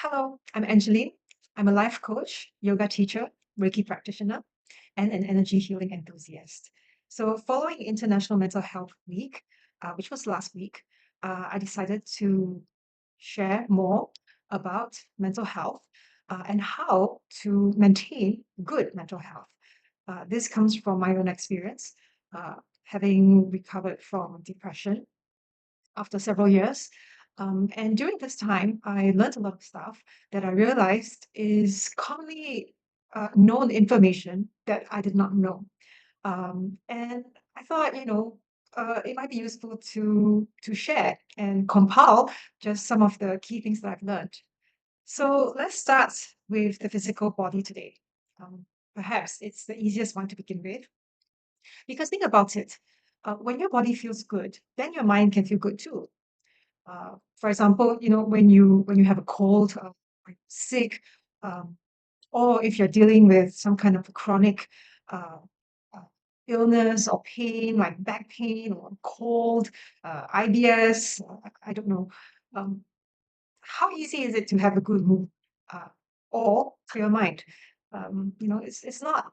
Hello, I'm Angeline. I'm a life coach, yoga teacher, Reiki practitioner, and an energy healing enthusiast. So, following International Mental Health Week, which was last week, I decided to share more about mental health and how to maintain good mental health. This comes from my own experience, uh, having recovered from depression after several years. And during this time, I learned a lot of stuff that I realized is commonly known information that I did not know. And I thought, it might be useful to share and compile just some of the key things that I've learned. So let's start with the physical body today. Um, Perhaps it's the easiest one to begin with because think about it. When your body feels good, then your mind can feel good too. For example, when you have a cold, or sick, um, or if you're dealing with some kind of chronic uh, uh, illness or pain, like back pain or cold, IBS, I don't know. Um, how easy is it to have a good mood uh, or clear mind? It's not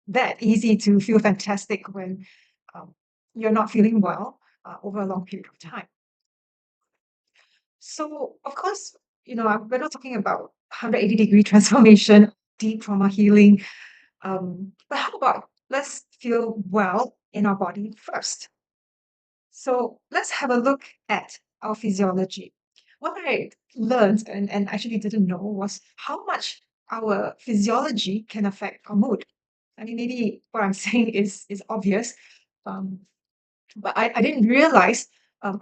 that easy to feel fantastic when um, you're not feeling well over a long period of time. So, of course, we're not talking about 180-degree transformation, deep trauma healing. But how about let's feel well in our body first? So, let's have a look at our physiology. What I learned and actually didn't know was how much our physiology can affect our mood. I mean, maybe what I'm saying is obvious, um, but I didn't realize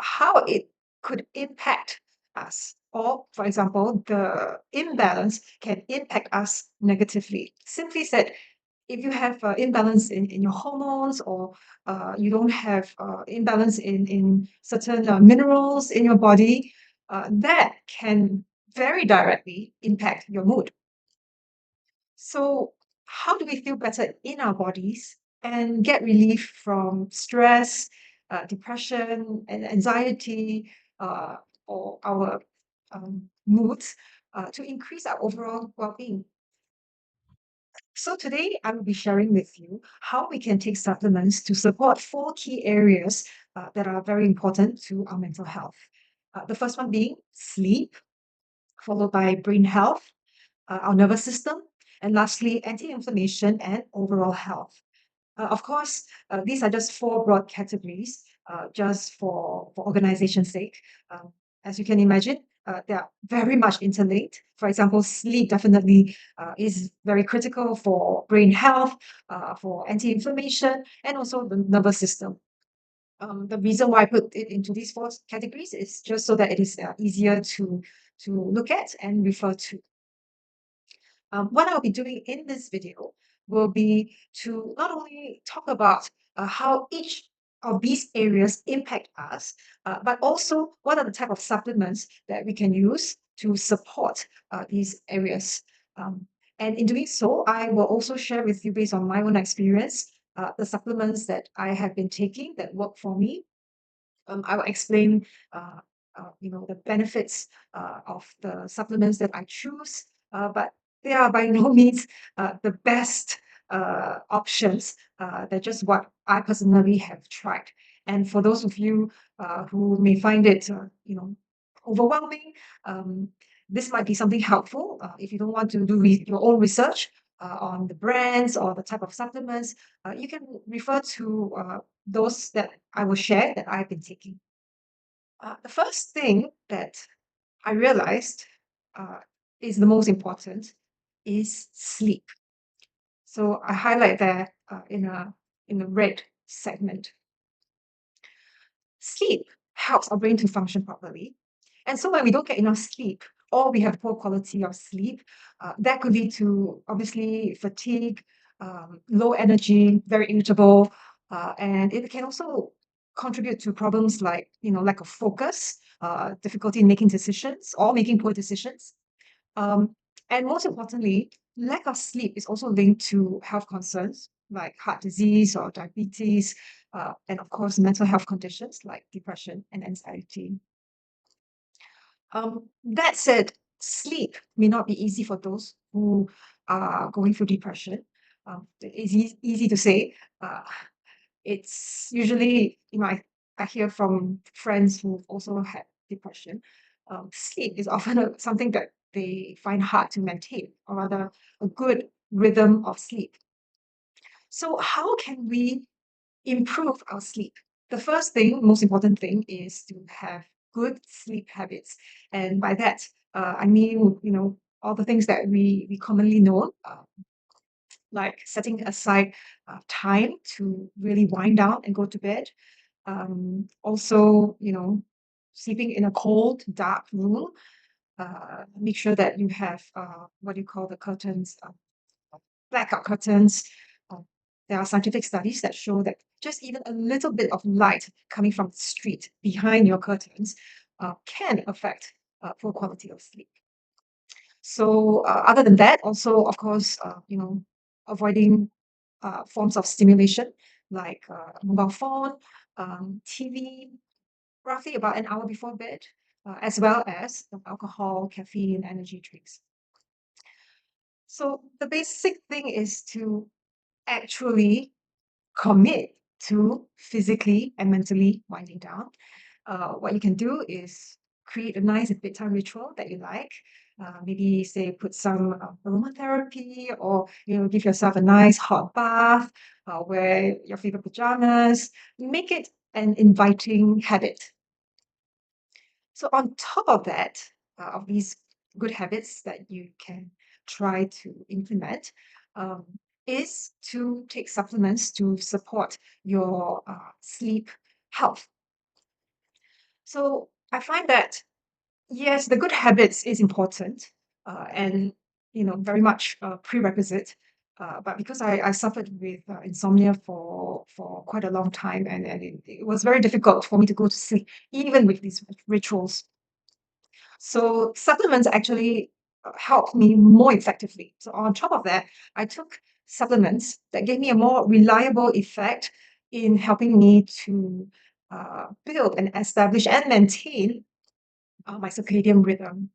how it could impact us. Or, for example, the imbalance can impact us negatively. Simply said, if you have imbalance in your hormones or you don't have imbalance in certain minerals in your body, that can very directly impact your mood. So, how do we feel better in our bodies and get relief from stress, depression, and anxiety, uh, or our moods to increase our overall well being? So, today I will be sharing with you how we can take supplements to support four key areas that are very important to our mental health. The first one being sleep, followed by brain health, our nervous system, and lastly, anti-inflammation and overall health. Of course, these are just four broad categories, just for organization's sake. As you can imagine, they are very much interlinked. For example, sleep definitely is very critical for brain health, for anti-inflammation, and also the nervous system. The reason why I put it into these four categories is just so that it is easier to look at and refer to. What I'll be doing in this video will be to not only talk about how each of these areas impact us, but also what are the type of supplements that we can use to support these areas. Um, and in doing so, I will also share with you, based on my own experience, the supplements that I have been taking that work for me. I will explain, the benefits of the supplements that I choose, but they are by no means the best options. They're just what I personally have tried. And for those of you who may find it, overwhelming, um, this might be something helpful if you don't want to do your own research on the brands or the type of supplements. You can refer to those that I will share that I've been taking. The first thing that I realized uh, is the most important is sleep. So I highlight there in a red segment. Sleep helps our brain to function properly, and so when we don't get enough sleep or we have poor quality of sleep, that could lead to obviously fatigue, low energy, very irritable, and it can also contribute to problems like lack of focus, difficulty in making decisions or making poor decisions. Um, and most importantly, lack of sleep is also linked to health concerns like heart disease or diabetes, and of course, mental health conditions like depression and anxiety. That said, sleep may not be easy for those who are going through depression. It's easy to say. Uh, it's usually, I hear from friends who've also had depression. Sleep is often something that they find hard to maintain, or rather, a good rhythm of sleep. So, how can we improve our sleep? The first thing, most important thing, is to have good sleep habits. And by that, I mean, all the things that we commonly know, like setting aside time to really wind down and go to bed. Also, sleeping in a cold, dark room. Make sure that you have what do you call the curtains, blackout curtains. Uh, there are scientific studies that show that just even a little bit of light coming from the street behind your curtains can affect poor quality of sleep. So, other than that, also, of course, avoiding forms of stimulation like mobile phone, TV, roughly about an hour before bed, as well as alcohol, caffeine, energy drinks. So the basic thing is to actually commit to physically and mentally winding down. What you can do is create a nice bedtime ritual that you like. Maybe say put some aromatherapy, or give yourself a nice hot bath, wear your favorite pajamas. Make it an inviting habit. So on top of that, of these good habits that you can try to implement, um, is to take supplements to support your sleep health. So I find that yes, the good habits is important, and very much prerequisite. But because I suffered with insomnia for quite a long time, and it was very difficult for me to go to sleep, even with these rituals. So supplements actually helped me more effectively. So on top of that, I took supplements that gave me a more reliable effect in helping me to build and establish and maintain my circadian rhythm.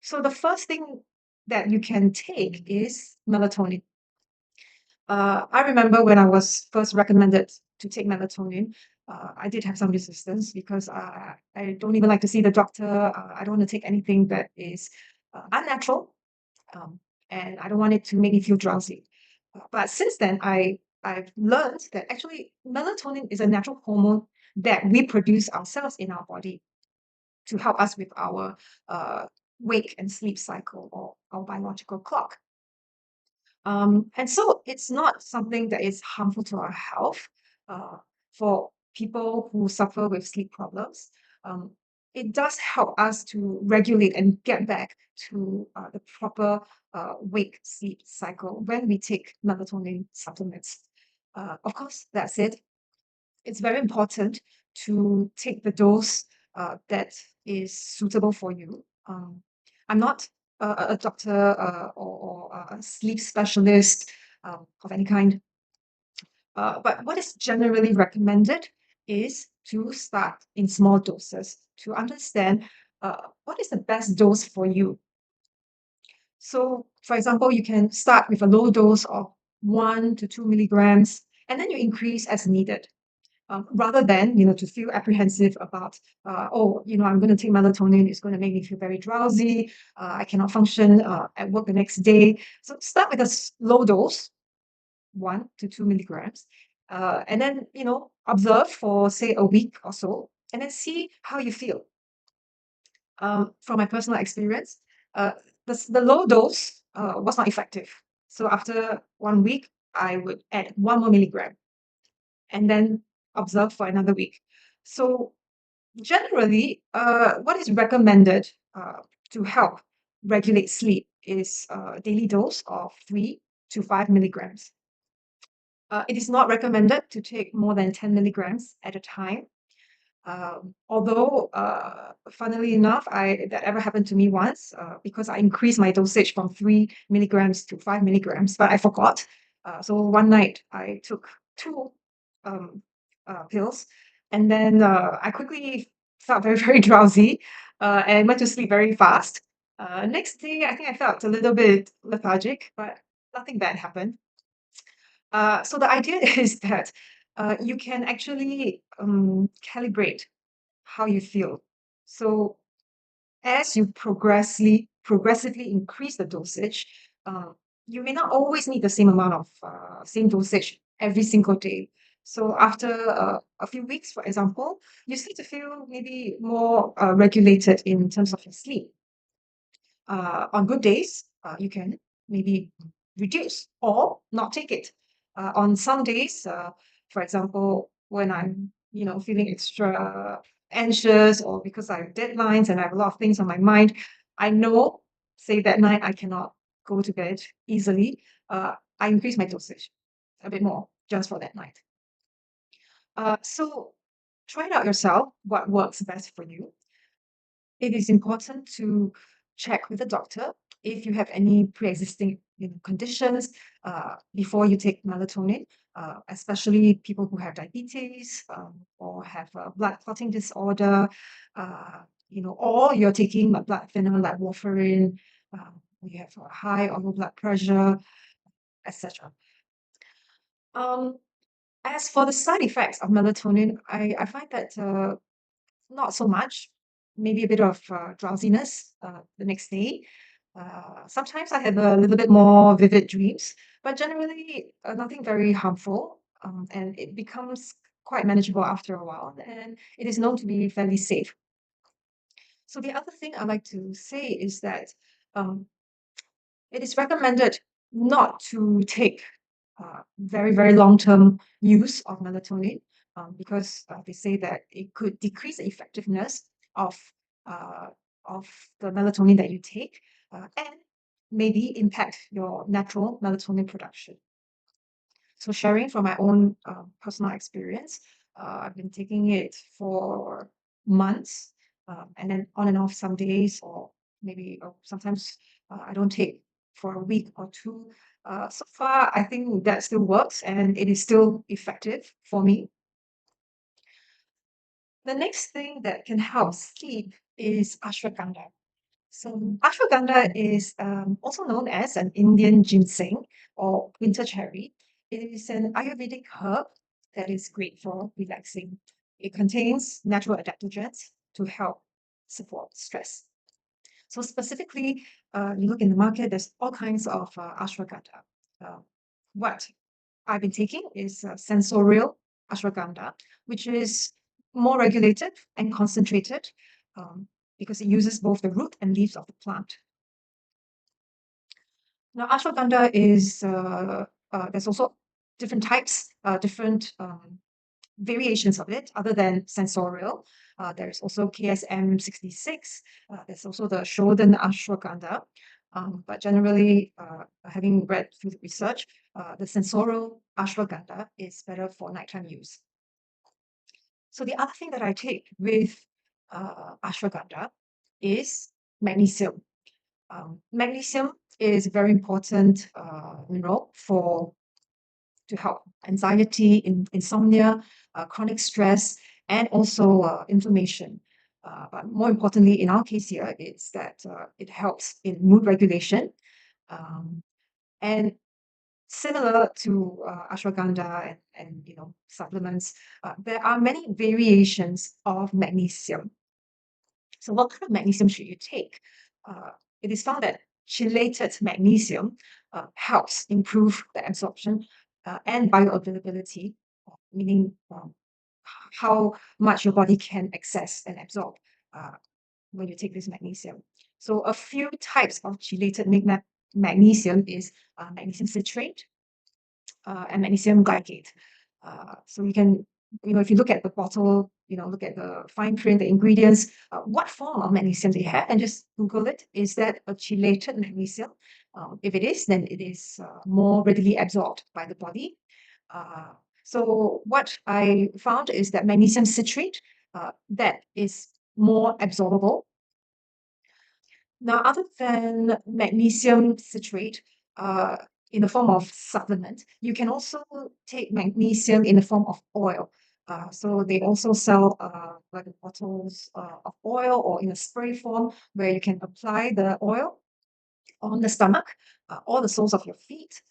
So the first thing that you can take is melatonin. I remember when I was first recommended to take melatonin, I did have some resistance because I don't even like to see the doctor. I don't want to take anything that is unnatural, um, and I don't want it to make me feel drowsy. But since then, I've learned that actually melatonin is a natural hormone that we produce ourselves in our body to help us with our uh, wake and sleep cycle, or our biological clock. And so it's not something that is harmful to our health. For people who suffer with sleep problems, um, it does help us to regulate and get back to the proper wake sleep cycle when we take melatonin supplements. Of course, that said, it's very important to take the dose that is suitable for you. I'm not a doctor or a sleep specialist of any kind, but what is generally recommended is to start in small doses to understand what is the best dose for you. So, for example, you can start with a low dose of 1 to 2 milligrams, and then you increase as needed. Rather than to feel apprehensive about I'm going to take melatonin, it's going to make me feel very drowsy, I cannot function at work the next day. So start with a low dose, 1 to 2 milligrams, and then observe for say a week or so, and then see how you feel. From my personal experience, uh, the low dose was not effective. So after 1 week, I would add 1 more milligram and then observe for another week. So generally, what is recommended to help regulate sleep is a daily dose of 3 to 5 milligrams. It is not recommended to take more than 10 milligrams at a time. Although, funnily enough, that ever happened to me once because I increased my dosage from 3 milligrams to 5 milligrams, but I forgot. So one night I took two um, pills, and then I quickly felt very, very drowsy and went to sleep very fast. Next day, I think I felt a little bit lethargic, but nothing bad happened. So the idea is that you can actually calibrate how you feel. So as you progressively increase the dosage, you may not always need the same amount of same dosage every single day. So after a few weeks, for example, you start to feel maybe more regulated in terms of your sleep. On good days, you can maybe reduce or not take it. On some days, for example, when I'm feeling extra anxious or because I have deadlines and I have a lot of things on my mind, I know, say that night I cannot go to bed easily. I increase my dosage a bit more just for that night. So try it out yourself. What works best for you? It is important to check with the doctor if you have any pre-existing conditions before you take melatonin, especially people who have diabetes or have a blood clotting disorder, or you're taking a blood thinner like warfarin, you have a high or low blood pressure, etc. Um, as for the side effects of melatonin, I find that not so much. Maybe a bit of drowsiness the next day. Sometimes I have a little bit more vivid dreams, but generally nothing very harmful. And it becomes quite manageable after a while, and it is known to be fairly safe. So the other thing I like to say is that um, it is recommended not to take very, very long-term use of melatonin because they say that it could decrease the effectiveness of uh, of the melatonin that you take and maybe impact your natural melatonin production. So sharing from my own personal experience, I've been taking it for months and then on and off some days or maybe sometimes I don't take for a week or two. So far, I think that still works and it is still effective for me. The next thing that can help sleep is ashwagandha. So ashwagandha is also known as an Indian ginseng or winter cherry. It is an Ayurvedic herb that is great for relaxing. It contains natural adaptogens to help support stress. So specifically, you look in the market, there's all kinds of ashwagandha. Uh, what I've been taking is sensorial ashwagandha, which is more regulated and concentrated because it uses both the root and leaves of the plant. Now, ashwagandha is there's also different types, different variations of it other than sensorial. There's also KSM 66. There's also the Shodan ashwagandha. But generally, having read through the research, the sensorial ashwagandha is better for nighttime use. So the other thing that I take with ashwagandha is magnesium. Magnesium is very important mineral for to help anxiety, insomnia, chronic stress, and also inflammation. But more importantly, in our case here, it's that it helps in mood regulation. Um, and similar to ashwagandha and supplements, there are many variations of magnesium. So what kind of magnesium should you take? Uh, it is found that chelated magnesium helps improve the absorption and bioavailability, meaning how much your body can access and absorb uh, when you take this magnesium. So a few types of chelated magnesium is magnesium citrate and magnesium glycate. So you can, if you look at the bottle, look at the fine print, the ingredients, what form of magnesium they have, and just Google it. Is that a chelated magnesium? If it is, then it is more readily absorbed by the body. Uh, so what I found is that magnesium citrate, that is more absorbable. Now, other than magnesium citrate, in the form of supplement, you can also take magnesium in the form of oil. So they also sell like bottles of oil or in a spray form where you can apply the oil on the stomach, or the soles of your feet,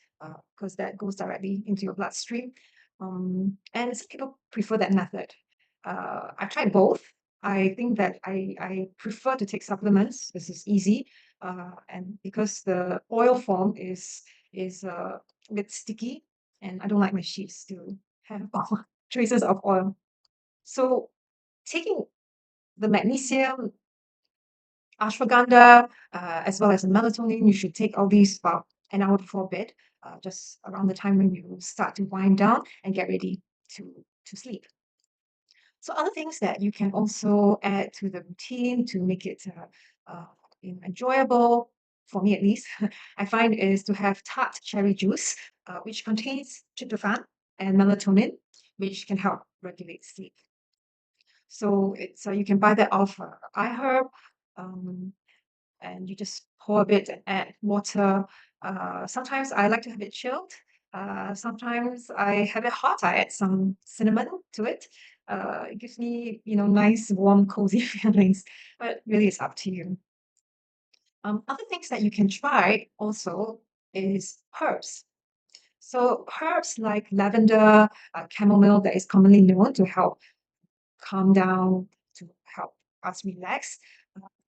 because that goes directly into your bloodstream. And some people prefer that method. I tried both. I think that I prefer to take supplements. This is easy, and because the oil form is a bit sticky, and I don't like my sheets to have traces of oil. So taking the magnesium, ashwagandha, as well as the melatonin. You should take all these about an hour before bed, just around the time when you start to wind down and get ready to sleep. So other things that you can also add to the routine to make it enjoyable, for me at least, I find is to have tart cherry juice, which contains tryptophan and melatonin, which can help regulate sleep. So it's you can buy that off iHerb. Um, and you just pour a bit and add water. Sometimes I like to have it chilled. Sometimes I have it hot. I add some cinnamon to it. It gives me, nice, warm, cozy feelings. But really, it's up to you. Other things that you can try also is herbs. So herbs like lavender, chamomile, that is commonly known to help calm down, to help us relax.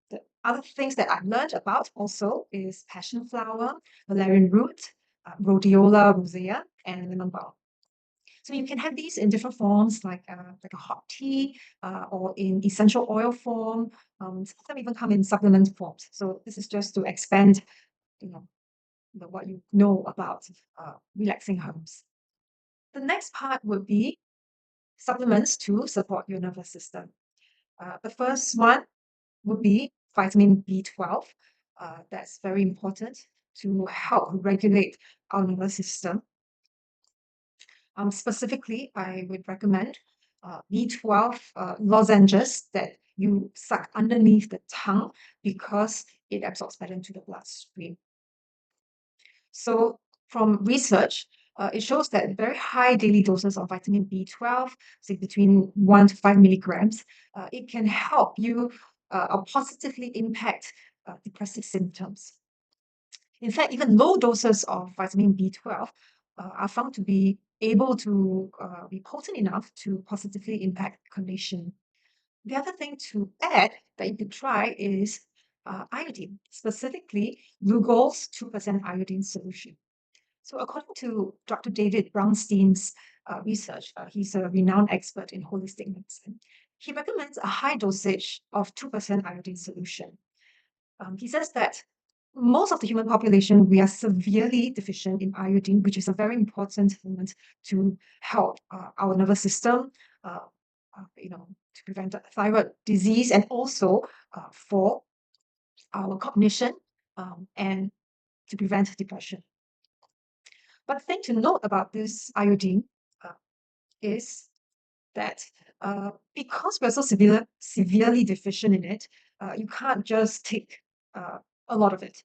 The other things that I've learned about also is passion flower, valerian root, rhodiola rosea, and lemon balm. So you can have these in different forms, like a hot tea, or in essential oil form. Some of them even come in supplement forms. So this is just to expand, you know, what you know about relaxing herbs. The next part would be supplements to support your nervous system. The first one would be vitamin B12. That's very important to help regulate our nervous system. Specifically, I would recommend B12 lozenges that you suck underneath the tongue because it absorbs better into the bloodstream. So, from research, it shows that very high daily doses of vitamin B12, say between 1 to 5 milligrams, it can help you or positively impact depressive symptoms. In fact, even low doses of vitamin B12 are found to be able to be potent enough to positively impact cognition. The other thing to add that you could try is iodine, specifically Lugol's 2% iodine solution. So, according to Dr. David Brownstein's research, he's a renowned expert in holistic medicine. He recommends a high dosage of 2% iodine solution. He says that most of the human population, we are severely deficient in iodine, which is a very important element to help our nervous system, uh, to prevent thyroid disease and also for our cognition and to prevent depression. But the thing to note about this iodine uh, is that because we're so severely deficient in it, you can't just take a lot of it.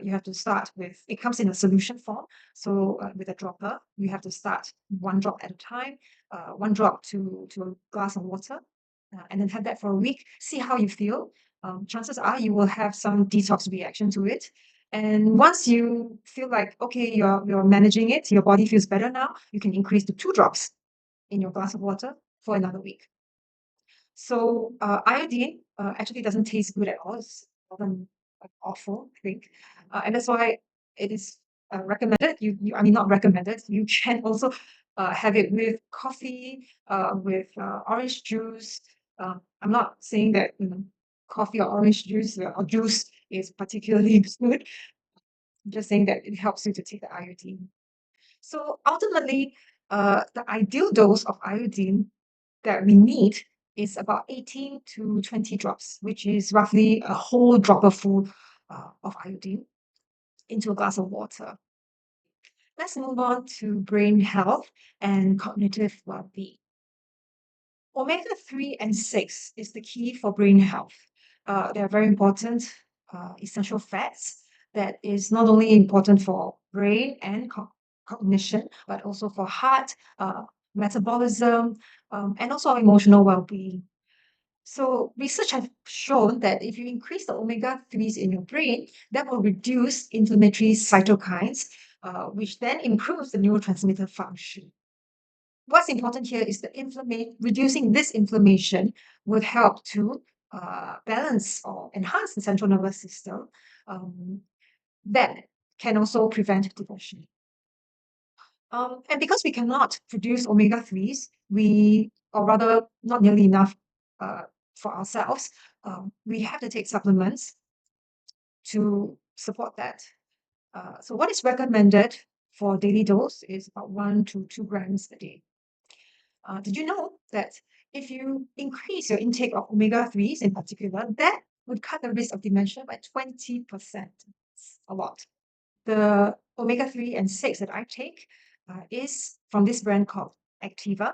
You have to start with, it comes in a solution form. So with a dropper, you have to start one drop at a time, one drop to a glass of water, and then have that for a week. See how you feel. Chances are you will have some detox reaction to it. And once you feel like, okay, you're managing it, your body feels better now, you can increase to 2 drops in your glass of water for another week. So iodine actually doesn't taste good at all. It's often awful, I think, and that's why it is recommended. I mean, not recommended. You can also have it with coffee, with orange juice. I'm not saying that coffee or orange juice or juice is particularly good. I'm just saying that it helps you to take the iodine. So ultimately, the ideal dose of iodine that we need is about 18 to 20 drops, which is roughly a whole dropper full of iodine into a glass of water. Let's move on to brain health and cognitive well-being. Omega-3 and 6 is the key for brain health. They are very important essential fats that is not only important for brain and cognition, but also for heart, metabolism, and also our emotional well-being. So research has shown that if you increase the omega-3s in your brain, that will reduce inflammatory cytokines, which then improves the neurotransmitter function. What's important here is that reducing this inflammation would help to balance or enhance the central nervous system. That can also prevent depression. And because we cannot produce omega-3s, or rather not nearly enough uh, for ourselves, we have to take supplements to support that. So what is recommended for daily dose is about 1 to 2 grams a day. Did you know that if you increase your intake of omega-3s in particular, that would cut the risk of dementia by 20%? It's a lot. The omega-3 and 6 that I take is from this brand called Activa.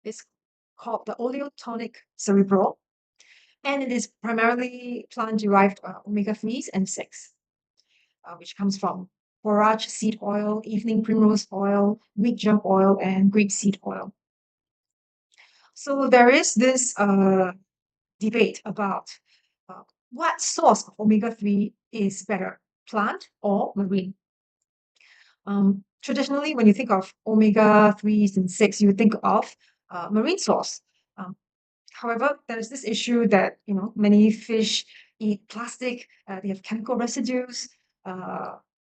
It's called the oleotonic cerebral, and it is primarily plant-derived omega-3s and 6, which comes from borage seed oil, evening primrose oil, wheat germ oil, and grapeseed oil. So there is this debate about what source of omega-3 is better, plant or marine. Traditionally, when you think of omega-3s and 6, you would think of marine source. However, there's this issue that many fish eat plastic, they have chemical residues,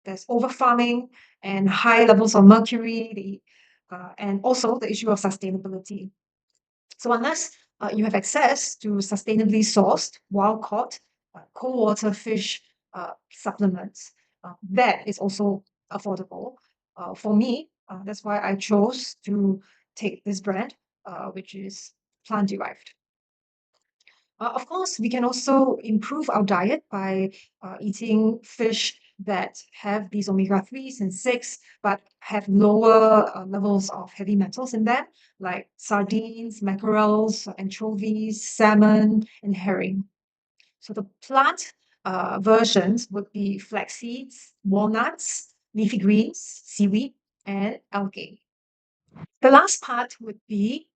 there's over farming and high levels of mercury, and also the issue of sustainability. So unless you have access to sustainably sourced, wild-caught, cold water fish supplements, that is also affordable. For me, that's why I chose to take this brand, which is plant-derived. Of course, we can also improve our diet by eating fish that have these omega-3s and 6, but have lower levels of heavy metals in them, like sardines, mackerels, anchovies, salmon, and herring. So the plant versions would be flax seeds, walnuts, leafy greens, seaweed, and algae. The last part would be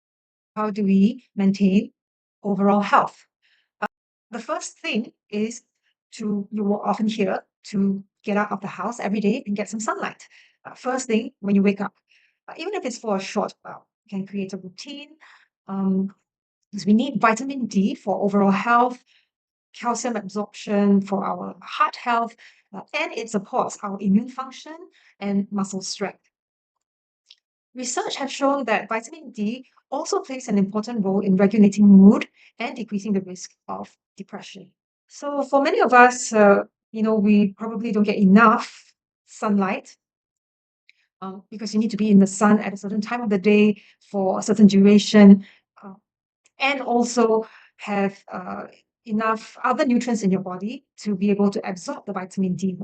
how do we maintain overall health? The first thing is you will often hear to get out of the house every day and get some sunlight. First thing when you wake up, even if it's for a short while, you can create a routine. Because we need vitamin D for overall health, calcium absorption for our heart health, and it supports our immune function and muscle strength. Research has shown that vitamin D also plays an important role in regulating mood and decreasing the risk of depression. So for many of us, we probably don't get enough sunlight because you need to be in the sun at a certain time of the day for a certain duration, uh, and also have enough other nutrients in your body to be able to absorb the vitamin D.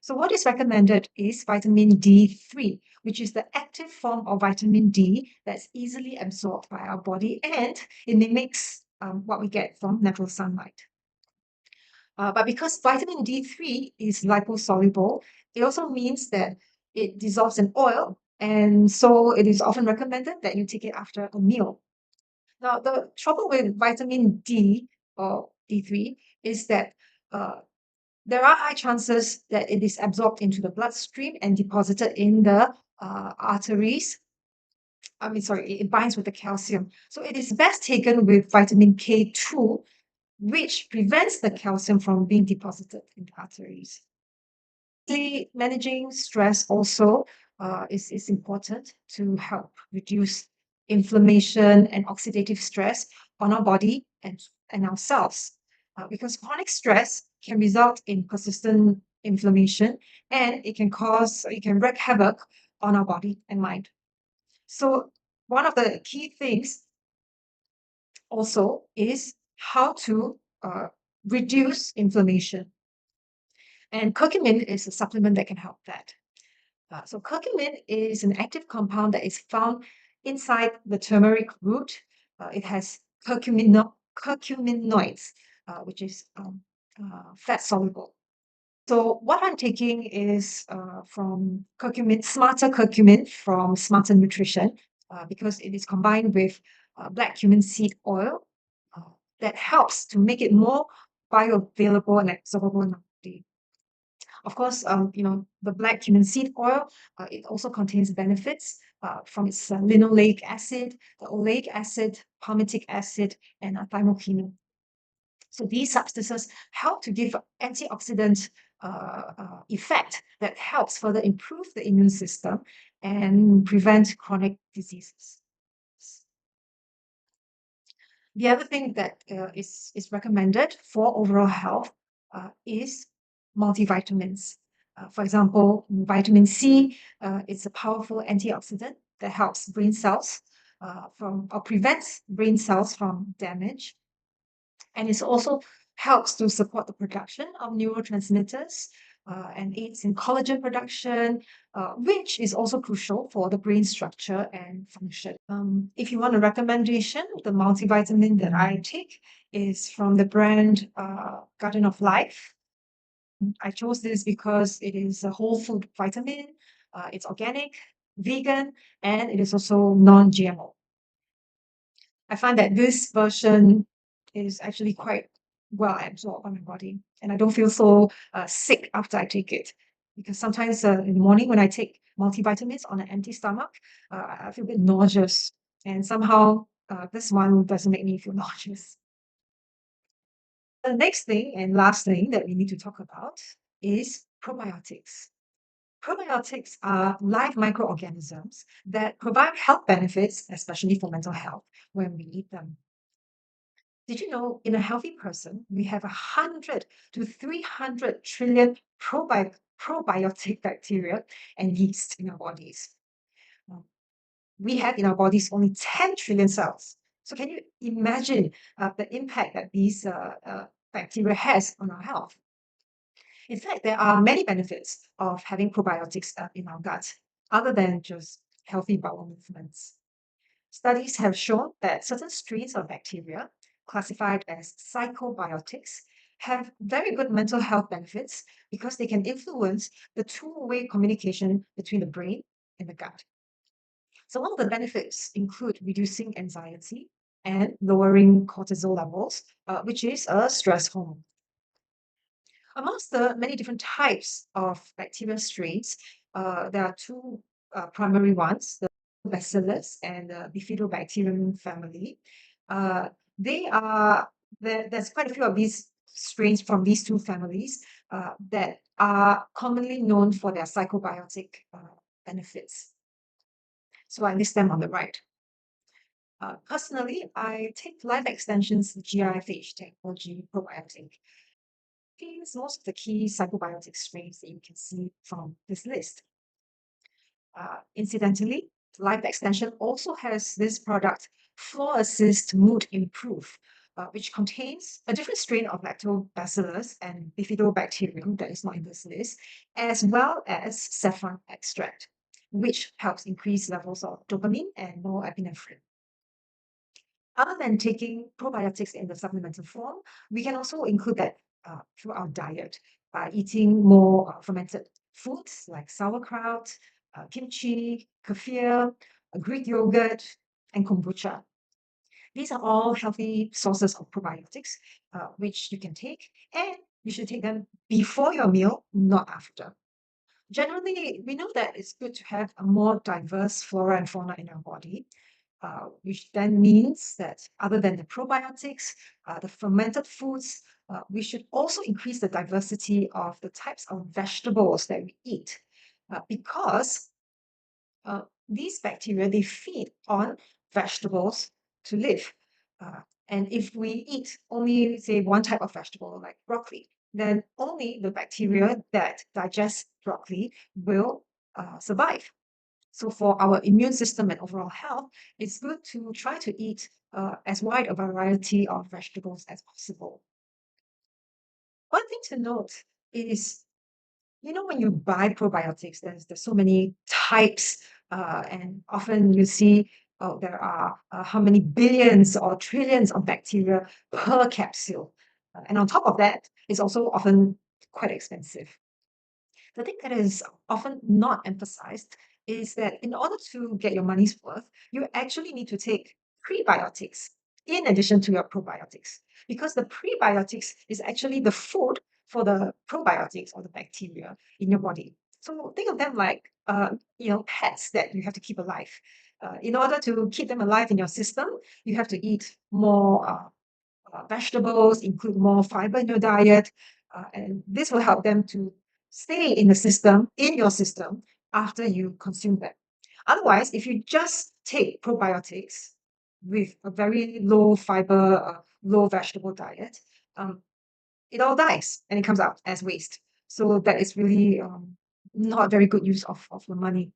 So what is recommended is vitamin D3, which is the active form of vitamin D that's easily absorbed by our body, and it mimics what we get from natural sunlight. But because vitamin D3 is liposoluble, it also means that it dissolves in oil, and so it is often recommended that you take it after a meal. Now, the trouble with vitamin D or D3 is that there are high chances that it is absorbed into the bloodstream and deposited in the arteries. I mean, sorry, it binds with the calcium. So it is best taken with vitamin K2, which prevents the calcium from being deposited in the arteries. Managing stress also is important to help reduce inflammation and oxidative stress on our body and our cells. Because chronic stress can result in persistent inflammation, and it can wreak havoc on our body and mind. So one of the key things also is how to reduce inflammation. And curcumin is a supplement that can help that. So curcumin is an active compound that is found inside the turmeric root. It has curcuminoids, which is fat soluble. So what I'm taking is from curcumin, smarter curcumin from Smarter Nutrition, because it is combined with black cumin seed oil uh, that helps to make it more bioavailable and absorbable in the body. Of course, the black cumin seed oil, it also contains benefits from its linoleic acid, the oleic acid, palmitic acid, and thymoquinone. So these substances help to give antioxidant effect that helps further improve the immune system and prevent chronic diseases. The other thing that is recommended for overall health is multivitamins. For example, vitamin C, it's a powerful antioxidant that helps brain cells from or prevents brain cells from damage, and it also helps to support the production of neurotransmitters and aids in collagen production, which is also crucial for the brain structure and function. If you want a recommendation, the multivitamin that I take is from the brand Garden of Life. I chose this because it is a whole food vitamin, it's organic, vegan, and it is also non-GMO. I find that this version is actually quite well absorbed by my body, and I don't feel so sick after I take it. Because sometimes in the morning when I take multivitamins on an empty stomach, I feel a bit nauseous, and somehow this one doesn't make me feel nauseous. The next thing and last thing that we need to talk about is probiotics. Probiotics are live microorganisms that provide health benefits, especially for mental health, when we eat them. Did you know in a healthy person, we have 100 to 300 trillion probiotic bacteria and yeast in our bodies? Uh, We have in our bodies only 10 trillion cells. So can you imagine the impact that these bacteria has on our health? In fact, there are many benefits of having probiotics in our gut, other than just healthy bowel movements. Studies have shown that certain strains of bacteria, classified as psychobiotics, have very good mental health benefits because they can influence the two-way communication between the brain and the gut. So, one of the benefits include reducing anxiety and lowering cortisol levels, which is a stress hormone. Amongst the many different types of bacterial strains, there are two primary ones, the Bacillus and the Bifidobacterium family. Uh, they are there's quite a few of these strains from these two families that are commonly known for their psychobiotic benefits. So I list them on the right. Personally, I take Life Extension's GIFH technology probiotic. Contains most of the key psychobiotic strains that you can see from this list. Incidentally, Life Extension also has this product, Floor Assist Mood Improve, which contains a different strain of lactobacillus and bifidobacterium that is not in this list, as well as saffron extract, which helps increase levels of dopamine and norepinephrine. Other than taking probiotics in the supplemental form, we can also include that through our diet by eating more fermented foods like sauerkraut, kimchi, kefir, Greek yogurt, and kombucha. These are all healthy sources of probiotics, which you can take, and you should take them before your meal, not after. Generally, we know that it's good to have a more diverse flora and fauna in our body, which then means that other than the probiotics, the fermented foods, we should also increase the diversity of the types of vegetables that we eat, because these bacteria, they feed on vegetables to live. And if we eat only, say, one type of vegetable, like broccoli, then only the bacteria that digest broccoli will survive. So for our immune system and overall health, it's good to try to eat as wide a variety of vegetables as possible. One thing to note is, when you buy probiotics, there's so many types, and often you see, oh, there are how many billions or trillions of bacteria per capsule. And on top of that, it's also often quite expensive. The thing that is often not emphasized is that in order to get your money's worth, you actually need to take prebiotics in addition to your probiotics, because the prebiotics is actually the food for the probiotics or the bacteria in your body. So think of them like pets that you have to keep alive. In order to keep them alive in your system, you have to eat more vegetables, include more fiber in your diet, and this will help them to stay in the system, in your system, after you consume them. Otherwise, if you just take probiotics with a very low fiber, low vegetable diet, um, it all dies and it comes out as waste. So that is really not very good use of your money.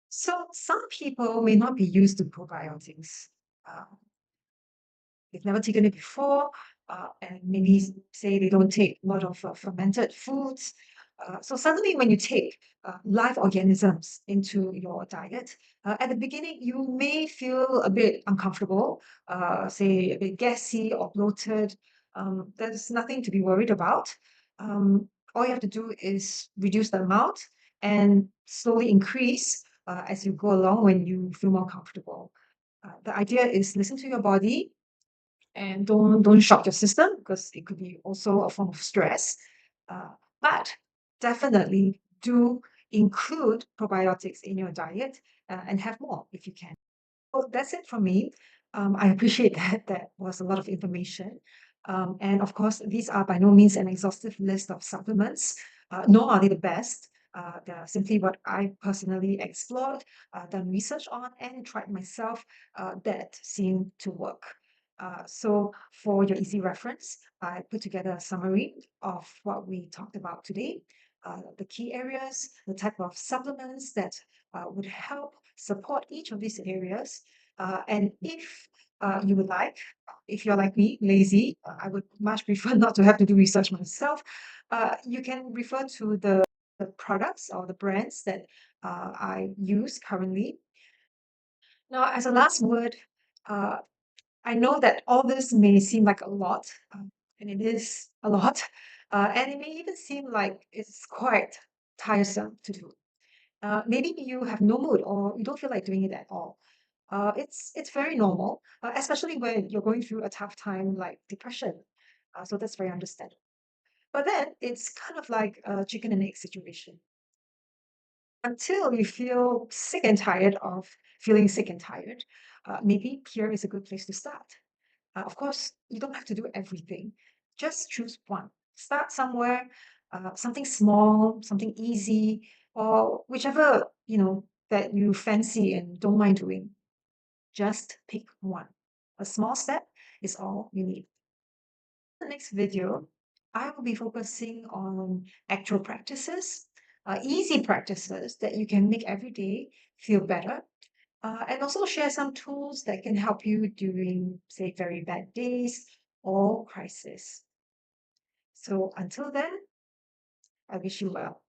So some people may not be used to probiotics. Uh, they've never taken it before, and maybe say they don't take a lot of fermented foods. So suddenly, when you take live organisms into your diet, at the beginning, you may feel a bit uncomfortable, say a bit gassy or bloated. There's nothing to be worried about. All you have to do is reduce the amount and slowly increase as you go along when you feel more comfortable. The idea is listen to your body and don't shock your system because it could be also a form of stress. Uh, but definitely do include probiotics in your diet and have more if you can. So that's it from me. I appreciate that. That was a lot of information. And of course, these are by no means an exhaustive list of supplements, nor are they the best. They're simply what I personally explored, done research on, and tried myself that seemed to work. So, for your easy reference, I put together a summary of what we talked about today, the key areas, the type of supplements that would help support each of these areas. And if you would like, if you're like me, lazy, I would much prefer not to have to do research myself. You can refer to the products or the brands that I use currently. Now, as a last word, uh, I know that all this may seem like a lot, and it is a lot, and it may even seem like it's quite tiresome to do. Maybe you have no mood or you don't feel like doing it at all. It's very normal, especially when you're going through a tough time like depression. So that's very understandable. But then it's kind of like a chicken and egg situation. Until you feel sick and tired of feeling sick and tired, maybe here is a good place to start. Of course, you don't have to do everything. Just choose one. Start somewhere, something small, something easy, or whichever that you fancy and don't mind doing. Just pick one. A small step is all you need. In the next video, I will be focusing on actual practices, easy practices that you can make every day feel better, and also share some tools that can help you during, say, very bad days or crisis. So until then, I wish you well.